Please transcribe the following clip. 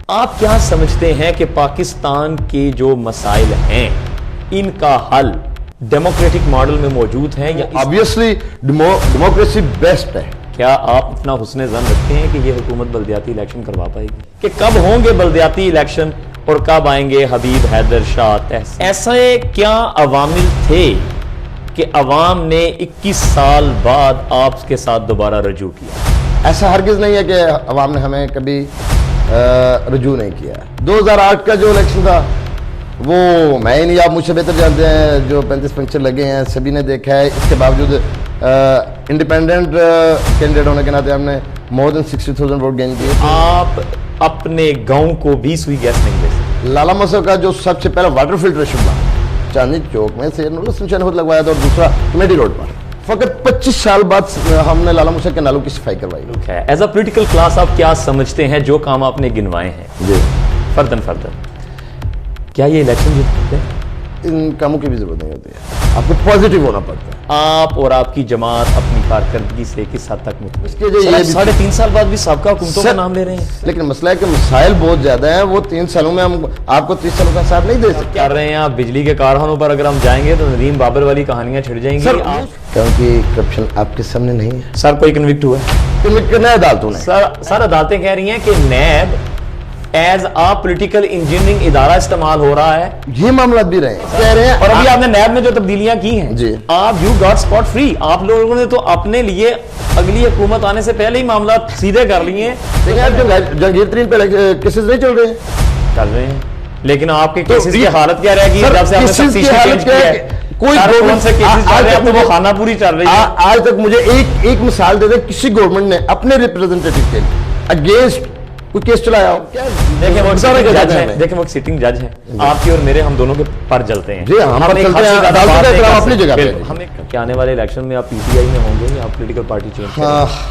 آپ کیا سمجھتے ہیں کہ پاکستان کے جو مسائل ہیں ان کا حل ڈیموکریٹک ماڈل میں موجود ہیں یا obviously ڈیموکریسی بیسٹ ہے؟ کیا آپ اتنا حسن ظن رکھتے ہیں کہ یہ حکومت بلدیاتی الیکشن کروا پائے گی؟ کہ کب ہوں گے بلدیاتی الیکشن اور کب آئیں گے حبیب حیدر شاہ تحسین؟ ایسے کیا عوامل تھے کہ عوام نے 21 سال بعد آپ کے ساتھ دوبارہ رجوع کیا؟ ایسا ہرگز نہیں ہے کہ عوام نے ہمیں کبھی رجوع نہیں کیا۔ 2008 کا جو الیکشن تھا وہ میں ہی نہیں، آپ مجھ سے بہتر جانتے ہیں، جو 35 پنکچر لگے ہیں سبھی نے دیکھا ہے۔ اس کے باوجود انڈیپینڈنٹ کینڈیڈیٹ ہونے کے ناطے ہم نے مور دین 60,000 ووٹ گین کیے۔ آپ اپنے گاؤں کو بھی سوئی گیس نہیں دے سکتے۔ لالا مسو کا جو سب سے پہلا water filtration plant Chandni Chowk میں سید نور حسین نے خود لگوایا تھا، اور دوسرا کمیٹی روڈ پر فقط 25 سال بعد ہم نے لالا مسو کے نالوں کی صفائی کروائی۔ ایز اے پولیٹیکل کلاس آپ کیا سمجھتے ہیں جو کام آپ نے گنوائے ہیں جی فردن کیا یہ الیکشن جیت سکتے ہیں؟ ان کاموں کی بھی ضرورت نہیں ہوتی ہے، آپ کو پازیٹیو ہونا پڑتا ہے۔ آپ اور آپ کی جماعت اپنی کارکردگی سے کس حد تک اس کے جو یہ 3.5 سال بعد بھی سابقہ حکومتوں کا نام لے رہے ہیں، لیکن مسئلہ ہے کہ مسائل بہت زیادہ ہیں، وہ 3 سالوں میں ہم آپ کو 30 سالوں کا حساب نہیں دے سکتے۔ کر رہے ہیں آپ بجلی کے کارخانوں پر اگر ہم جائیں گے تو ندیم بابر والی کہانیاں چھڑ جائیں گی۔ کیونکہ کرپشن آپ کے سامنے نہیں ہے۔ سر کوئی کنوکٹ ہوا ہے؟ کنوکٹ کرنا ہے عدالتوں نے۔ سر عدالتیں کہہ رہی ہیں کہ NAB as a political engineering ادارہ استعمال ہو رہا ہے۔ یہ معاملات بھی رہے ہیں، کہہ رہے ہیں، اور ابھی آپ نے نیب میں جو تبدیلیاں کی ہیں جی آپ یو گاٹ اسپاٹ فری، آپ لوگوں نے تو اپنے لیے اگلی حکومت آنے سے پہلے ہی معاملات سیدھے کر لیے ہیں۔ لیکن آپ جنگیر ترین پہ کیسز نہیں چل رہے ہیں، لیکن آپ کے کیسز کی حالت کیا رہے گی جب سے آپ نے سب چیز چینج کیا ہے؟ کوئی کون سے کیسز چل رہے ہیں؟ وہ خانہ پوری چل رہی ہے۔ آج تک مجھے ایک مثال دے دیں کسی گورنمنٹ نے اپنے ریپریزنٹیٹیو کے اگینسٹ کوئی کیس چلایا ہو؟ دیکھیں وہ سٹنگ جج ہیں، آپ کی اور میرے، ہم دونوں کے پر جلتے ہیں۔ جی ہم پر چلتے ہیں، عدالت کا احترام اپنی جگہ پہ۔ ہمیں کہ آنے والے الیکشن میں آپ پی ٹی آئی میں ہوں گے یا آپ پولیٹیکل پارٹی چینج کریں گے؟